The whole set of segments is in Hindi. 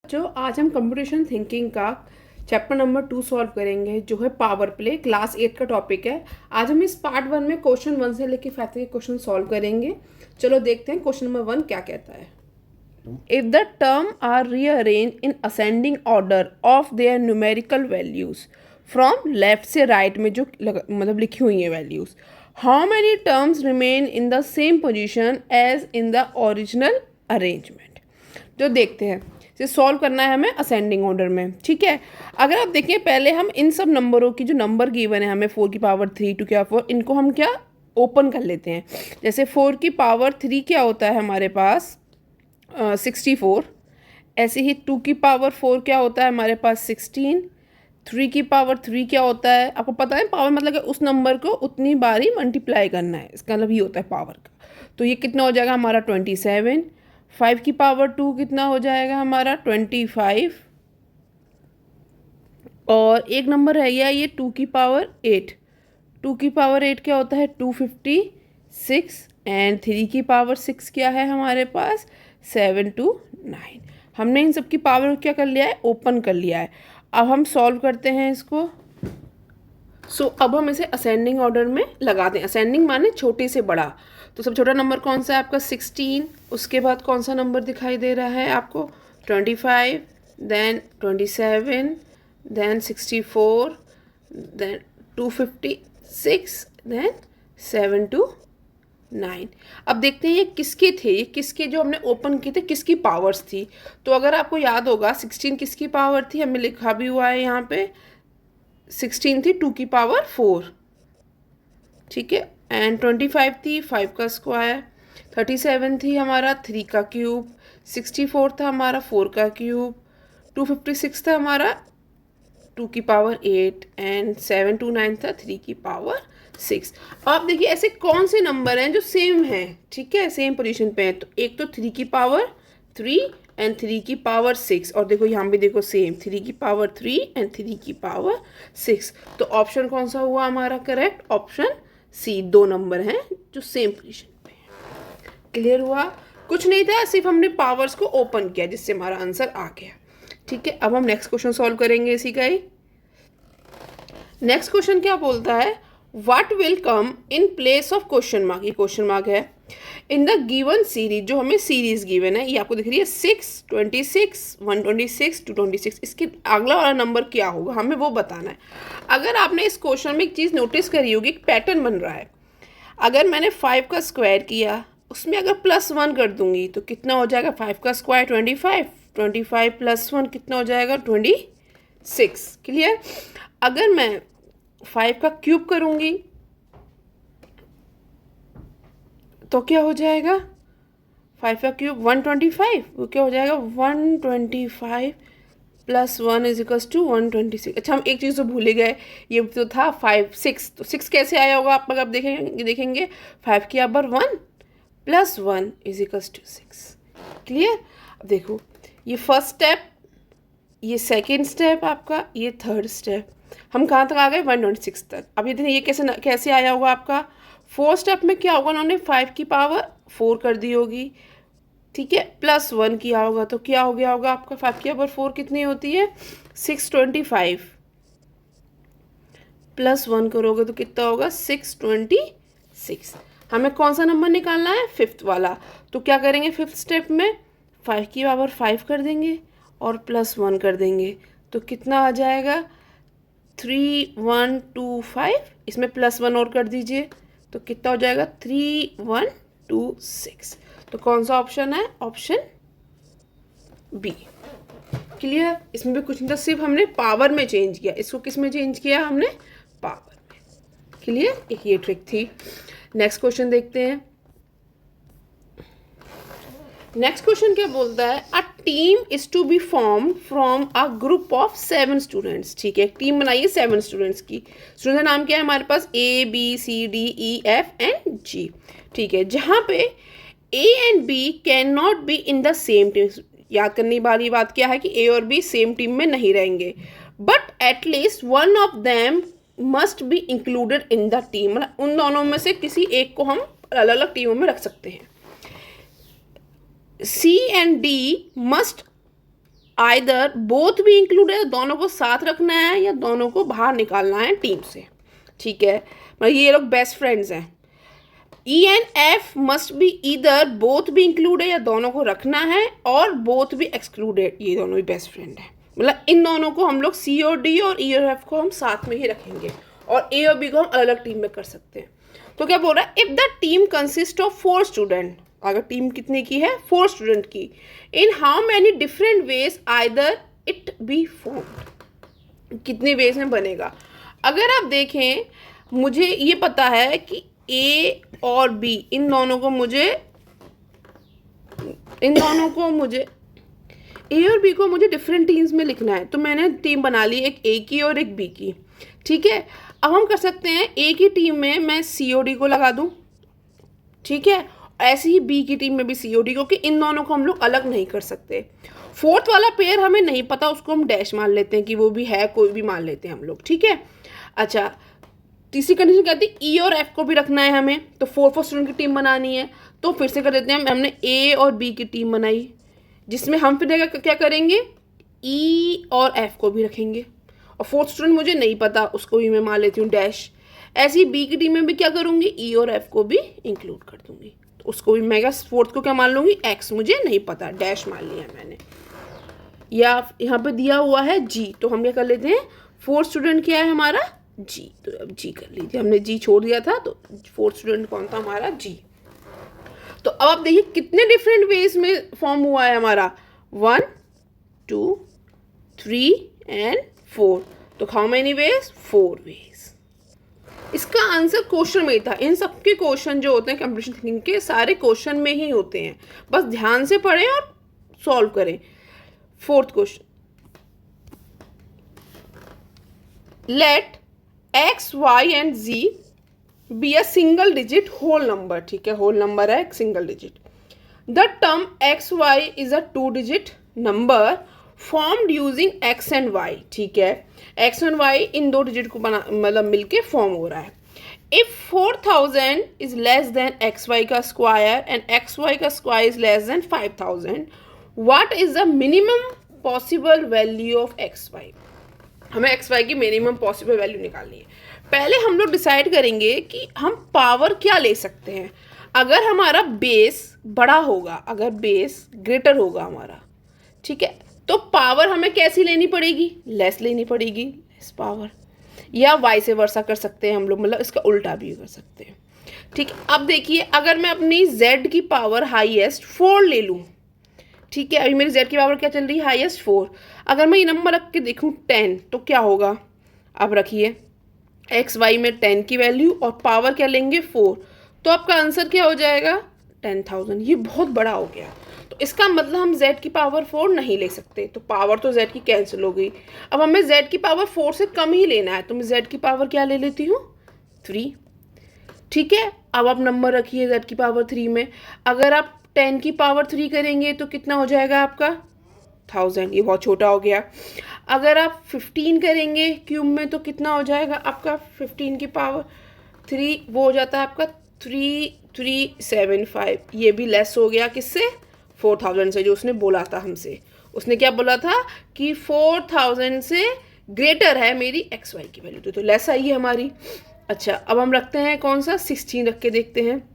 जो आज हम कंप्यूटेशन थिंकिंग का चैप्टर नंबर 2 सॉल्व करेंगे, जो है पावर प्ले। क्लास 8 का टॉपिक है। आज हम इस पार्ट 1 में क्वेश्चन 1 से लेकर 5 के क्वेश्चन सॉल्व करेंगे। चलो देखते हैं क्वेश्चन नंबर 1 क्या कहता है। If the term are rearrange in ascending order of their numerical values from left से राइट में जो मतलब लिखी हुई है values, how many terms remain in the same position as in the original arrangement. जो देखते हैं इसे सॉल्व करना है हमें असेंडिंग ऑर्डर में। ठीक है, अगर आप देखें पहले हम इन सब नंबरों की जो नंबर गिवन है हमें 4 की पावर 3 2 की पावर 4, इनको हम क्या ओपन कर लेते हैं। जैसे 4 की पावर 3 क्या होता है हमारे पास 64। ऐसे ही 2 की पावर 4 क्या होता है हमारे पास 16। 3 की पावर 3 क्या होता है आपको पता है। पावर मतलब कि उस नंबर को उतनी बार ही मल्टीप्लाई करना है, इसका मतलब ये होता है पावर का। तो ये कितना हो जाएगा हमारा 27। 5 की पावर 2 कितना हो जाएगा हमारा 25। और एक नंबर रह गया ये 2 की पावर 8। 2 की पावर 8 क्या होता है 256। एंड 3 की पावर 6 क्या है हमारे पास 729। हमने इन सब की पावर क्या कर लिया है, ओपन कर लिया है। अब हम सॉल्व करते हैं इसको। अब हम इसे असेंडिंग ऑर्डर में लगा दें। असेंडिंग माने छोटे से बड़ा। तो सब छोटा नंबर कौन सा है आपका 16। उसके बाद कौन सा नंबर दिखाई दे रहा है आपको 25, देन 27, देन 64, देन 256, देन 729। अब देखते हैं ये किसके थे, ये किसके जो हमने ओपन किए थे किसकी पावर्स थी। तो अगर आपको याद होगा 16 किसकी पावर थी, हमें लिखा भी हुआ है यहाँ पे 16 थी 2 की पावर 4। ठीक है, एंड 25 थी 5 का स्क्वायर। 37 थी हमारा 3 का क्यूब। 64 था हमारा 4 का क्यूब। 256 था हमारा 2 की पावर 8 एंड 729 था 3 की पावर 6। अब देखिए ऐसे कौन से नंबर हैं जो सेम हैं, ठीक है, सेम पोजीशन पे हैं। तो एक तो 3 की पावर 3 एंड 3 की पावर 6, और देखो यहाँ भी देखो सेम 3 की पावर 3 एंड 3 की पावर 6। तो ऑप्शन कौन सा हुआ हमारा करेक्ट, ऑप्शन सी। दो नंबर हैं जो सेम पोजीशन पे हैं। क्लियर हुआ, कुछ नहीं था, सिर्फ हमने पावर्स को ओपन किया जिससे हमारा आंसर आ गया। ठीक है, अब हम नेक्स्ट क्वेश्चन सॉल्व करेंगे इसी का ही। नेक्स्ट क्वेश्चन क्या बोलता है, what will come in place of question mark. ये क्वेश्चन मार्क है इन द गिवन सीरीज। जो हमें सीरीज गिवन है ये आपको दिख रही है 6, 26, 126, 226। इसके अगला वाला नंबर क्या होगा हमें वो बताना है। अगर आपने इस क्वेश्चन में एक चीज़ नोटिस करी होगी, एक पैटर्न बन रहा है। अगर मैंने 5 का स्क्वायर किया उसमें अगर +1 कर दूंगी तो कितना हो जाएगा 5 का स्क्वायर 25। 25 + 1 कितना हो जाएगा 26। क्लियर। अगर मैं 5 का क्यूब करूंगी तो क्या हो जाएगा 5 का क्यूब 125। वो क्या हो जाएगा 125 + 1 = 126। अच्छा हम एक चीज़ तो भूल गए, ये तो था 5 6। तो 6 कैसे आया होगा आप अगर देखेंगे 5 की पावर 1 + 1 = 6। क्लियर। अब देखो ये फर्स्ट स्टेप, ये सेकेंड स्टेप आपका, ये थर्ड स्टेप। हम कहाँ तक आ गए 126 तक। अब ये देखिए ये कैसे आया होगा आपका। फोर्थ स्टेप में क्या होगा, उन्होंने 5 की पावर 4 कर दी होगी, ठीक है, +1 किया होगा तो क्या हो गया होगा आपका 5 की पावर 4 कितनी होती है 625। +1 करोगे तो कितना होगा 626। हमें कौन सा नंबर निकालना है, फिफ्थ वाला। तो क्या करेंगे फिफ्थ स्टेप में 5 की पावर 5 कर देंगे और +1 कर देंगे तो कितना आ जाएगा 3125। इसमें +1 और कर दीजिए तो कितना हो जाएगा 3126। तो कौन सा ऑप्शन है, ऑप्शन बी। क्लियर। इसमें भी कुछ नहीं था, सिर्फ हमने पावर में चेंज किया। इसको किस में चेंज किया हमने, पावर में। क्लियर, एक ये ट्रिक थी। नेक्स्ट क्वेश्चन देखते हैं। नेक्स्ट क्वेश्चन क्या बोलता है, a team is to be form from a group of 7 students. ठीक है, एक टीम बनाइए 7 स्टूडेंट्स की। स्टूडेंट का नाम क्या है हमारे पास ABCDEFG। ठीक है, जहाँ पे A and B can not be in the same team. याद करने वाली बात क्या है कि A और B सेम टीम में नहीं रहेंगे, but at least one of them must be included in the team. मतलब उन दोनों में से किसी एक को हम अलग अलग टीमों में रख सकते हैं। C and D must either both भी इंक्लूड है, दोनों को साथ रखना है या दोनों को बाहर निकालना है टीम से, ठीक है। मतलब ये लोग बेस्ट फ्रेंड्स हैं। E and F must be either both भी इंक्लूड है या दोनों को रखना है, और बोथ भी एक्सक्लूडेड, ये दोनों भी बेस्ट फ्रेंड है। मतलब इन दोनों को हम लोग सी और डी और ई और एफ को हम साथ में ही रखेंगे, और ए और बी को हम अलग अलग टीम में कर सकते हैं। तो क्या बोल रहा है, if the team consist of 4 student, अगर टीम कितने की है, 4 स्टूडेंट की, in how many different ways either it be formed, कितने वेज में बनेगा। अगर आप देखें, मुझे ये पता है कि ए और बी, इन दोनों को मुझे ए और बी को मुझे डिफरेंट टीम्स में लिखना है। तो मैंने टीम बना ली, एक ए की और एक बी की, ठीक है। अब हम कर सकते हैं, ए की टीम में मैं सी ओ डी को लगा दूं, ठीक है, ऐसे ही बी की टीम में भी सी ओ डी, क्योंकि इन दोनों को हम लोग अलग नहीं कर सकते। फोर्थ वाला पेयर हमें नहीं पता, उसको हम डैश मान लेते हैं कि वो भी है, कोई भी मान लेते हैं हम लोग, ठीक है। अच्छा, तीसरी कंडीशन कहती है ई और एफ को भी रखना है हमें, तो 4 स्टूडेंट की टीम बनानी है। तो फिर से कर देते हैं, हमने ए और बी की टीम बनाई, जिसमें हम फिर क्या करेंगे, ई और एफ को भी रखेंगे, और 4th स्टूडेंट मुझे नहीं पता, उसको भी मैं मान लेती हूँ डैश। ऐसे ही बी की टीम में भी क्या करूँगी, ई और एफ को भी इंक्लूड कर दूंगी, तो उसको भी मैं 4th को क्या मान लूँगी, एक्स, मुझे नहीं पता, डैश मान लिया मैंने। या यहाँ पे दिया हुआ है जी, तो हम क्या कर लेते हैं, 4th स्टूडेंट क्या है हमारा, जी, तो अब जी कर लीजिए, हमने जी छोड़ दिया था, तो 4th स्टूडेंट कौन था हमारा, जी। तो अब आप देखिए कितने डिफरेंट वेज में फॉर्म हुआ है हमारा, 1 2 3 एंड 4, तो हाउ मेनी वेज, 4 वेज। इसका आंसर क्वेश्चन में ही था। इन सबके क्वेश्चन जो होते हैं कंप्यूटेशन थिंकिंग के, सारे क्वेश्चन में ही होते हैं, बस ध्यान से पढ़ें और सॉल्व करें। 4th question, let x, y and z be a single digit whole number, ठीक है, होल नंबर है, एक single digit. The term x, y is a 2 digit number formed using x and y, ठीक है, x and y in 2 digit को बना, मतलब मिलके फॉर्म हो रहा है। If 4000 is less than xy का स्क्वायर एंड xy का square is less than 5000, what is the minimum possible value of xy। हमें xy की मिनिमम पॉसिबल वैल्यू निकालनी है। पहले हम लोग डिसाइड करेंगे कि हम पावर क्या ले सकते हैं। अगर हमारा बेस बड़ा होगा, अगर बेस ग्रेटर होगा हमारा, ठीक है, तो पावर हमें कैसी लेनी पड़ेगी, लेस लेनी पड़ेगी, लेस पावर, या वाई से वर्सा कर सकते हैं हम लोग, मतलब इसका उल्टा भी कर सकते हैं, ठीक है। अब देखिए, अगर मैं अपनी z की पावर हाईएस्ट 4 ले लूँ, ठीक है, अभी मेरी z की पावर क्या चल रही है, हाईएस्ट 4। अगर मैं ये नंबर रख के देखूँ 10, तो क्या होगा, अब रखिए एक्स वाई में 10 की वैल्यू और पावर क्या लेंगे 4, तो आपका आंसर क्या हो जाएगा 10,000। ये बहुत बड़ा हो गया, तो इसका मतलब हम z की पावर 4 नहीं ले सकते, तो पावर तो z की कैंसिल हो गई। अब हमें z की पावर 4 से कम ही लेना है, तो मैं z की पावर क्या ले लेती हूँ 3, ठीक है। अब आप नंबर रखिए z की पावर 3 में, अगर आप 10 की पावर 3 करेंगे तो कितना हो जाएगा आपका 1000, ये बहुत छोटा हो गया। अगर आप 15 करेंगे क्यूब में तो कितना हो जाएगा आपका 15 की पावर 3, वो हो जाता है आपका 3375, ये भी लेस हो गया किससे 4000 से, जो उसने बोला था हमसे। उसने क्या बोला था कि 4000 से ग्रेटर है मेरी एक्स वाई की वैल्यू, तो लेस आई है हमारी। अच्छा, अब हम रखते हैं कौन सा 16 रख के देखते हैं।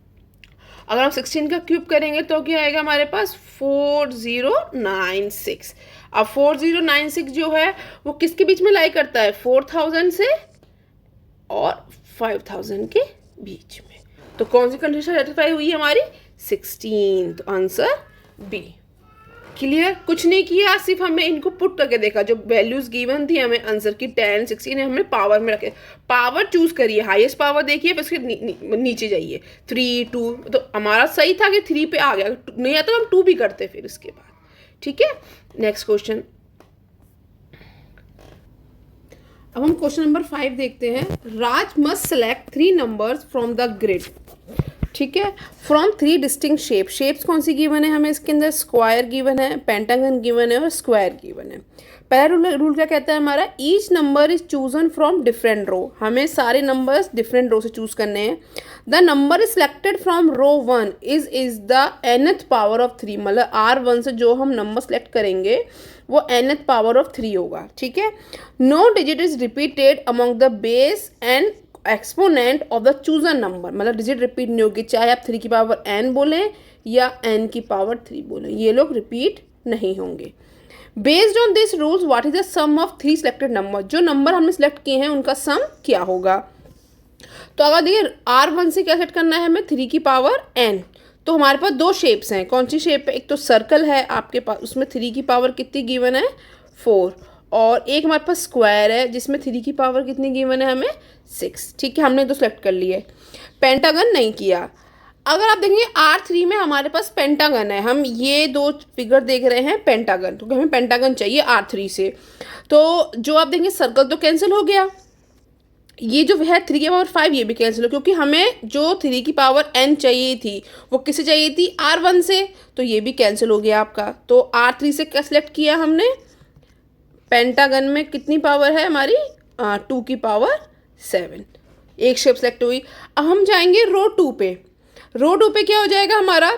अगर हम 16 का क्यूब करेंगे तो क्या आएगा हमारे पास 4096। अब 4096 जो है वो किसके बीच में लाई करता है 4000 से और 5000 के बीच में, तो कौन सी कंडीशन सेटिस्फाई हुई है हमारी 16, तो आंसर बी। क्लियर, कुछ नहीं किया, सिर्फ हमने इनको पुट करके देखा, जो वैल्यूज गिवन थी हमें आंसर की 10 16 हमने पावर में रखे, पावर चूज करिए, हाईएस्ट पावर देखिए, फिर उसके नीचे जाइए 3 2, तो हमारा सही था कि 3 पे आ गया, नहीं आता तो हम 2 भी करते फिर इसके बाद, ठीक है। नेक्स्ट क्वेश्चन, अब हम क्वेश्चन नंबर 5 देखते हैं। Raj must select 3 numbers from the grid, ठीक है, फ्रॉम 3 डिस्टिंक्ट शेप्स कौन सी गिवन है हमें इसके अंदर, स्क्वायर गिवन है, पेंटागन गिवन है और स्क्वायर गिवन है। पहला रूल क्या कहता है हमारा, each number is chosen from different row, हमें सारे नंबर्स डिफरेंट रो से चूज करने हैं। The number is selected from row 1 is the nth power of 3, मतलब R1 से जो हम नंबर सेलेक्ट करेंगे वो nth पावर ऑफ 3 होगा, ठीक है। No digit is repeated among the base and exponent of the chosen number, मतलब डिजिट रिपीट नहीं होगी, चाहे आप 3 की पावर n बोलें या n की पावर 3 बोलें, ये लोग रिपीट नहीं होंगे। Based on this rules what is the sum of 3 selected number, जो नंबर हमने सेलेक्ट किए हैं उनका सम क्या होगा। तो अगर देखिए R1 से क्या सेट करना है हमें, 3 की पावर n, तो हमारे पास दो शेप्स हैं, कौन सी शेप है, एक तो सर्कल है आपके पास, उसमें 3 की पावर कितनी गिवन है 4, और एक हमारे पास स्क्वायर है जिसमें 3 की पावर कितनी गिवन है हमें 6, ठीक है, हमने तो सेलेक्ट कर लिए। पेंटागन नहीं किया। अगर आप देखेंगे R3 में हमारे पास पेंटागन है, हम ये दो फिगर देख रहे हैं पेंटागन, तो हमें पेंटागन चाहिए R3 से, तो जो आप देखेंगे सर्कल तो कैंसिल हो गया, ये जो है 3 की पावर 5 ये भी कैंसिल हो, क्योंकि हमें जो 3 की पावर n चाहिए थी वो किससे चाहिए थी, R1 से, तो ये भी कैंसिल हो गया आपका। तो R3 से क्या सिलेक्ट किया हमने, पेंटागन में कितनी पावर है हमारी 2 की पावर 7, एक शेप सेलेक्ट हुई। अब हम जाएंगे रो 2 पे, रो 2 पे क्या हो जाएगा हमारा,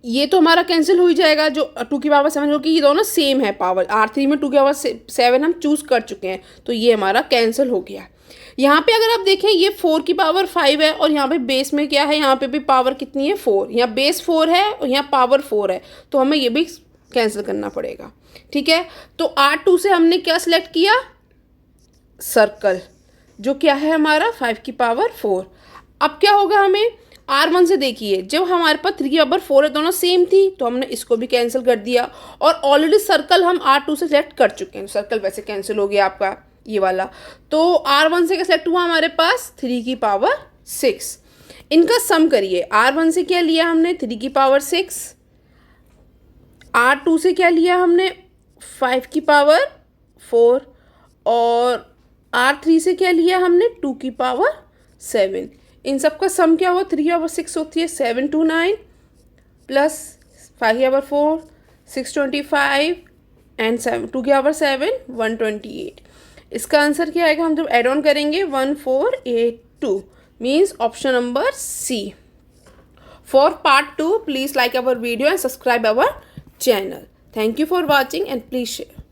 ये तो हमारा कैंसिल हो ही जाएगा, जो 2 की पावर 7, क्योंकि ये दोनों सेम है पावर, R3 में 2 की पावर 7 हम चूज़ कर चुके हैं, तो ये हमारा कैंसिल हो गया। यहाँ पे अगर आप देखें ये 4 की पावर 5 है, और यहाँ पे बेस में क्या है, यहाँ पे भी पावर कितनी है 4, यहाँ बेस 4 है और यहाँ पावर 4 है, तो हमें ये भी कैंसिल करना पड़ेगा, ठीक है। तो R2 से हमने क्या सिलेक्ट किया, सर्कल, जो क्या है हमारा 5 की पावर 4। अब क्या होगा हमें, R1 से देखिए जब हमारे पास 3 की पावर 4 है, दोनों सेम थी, तो हमने इसको भी कैंसिल कर दिया, और ऑलरेडी सर्कल हम R2 से सेलेक्ट कर चुके हैं, सर्कल वैसे कैंसिल हो गया आपका ये वाला। तो R1 से क्या सेलेक्ट हुआ हमारे पास 3 की पावर 6, इनका सम करिए, R1 से क्या लिया हमने 3 की पावर 6, R2 से क्या लिया हमने 5 की पावर 4, और R3 से क्या लिया हमने 2 की पावर 7, इन सब का सम क्या हुआ, 3 की पावर 6 होती है 729 प्लस 5 की पावर 4 625 एंड 2 की पावर 7 128। इसका आंसर क्या आएगा, हम जब एड ऑन करेंगे 1482, means option number C. For part 2 please like our video and subscribe our channel. Thank you for watching and please share.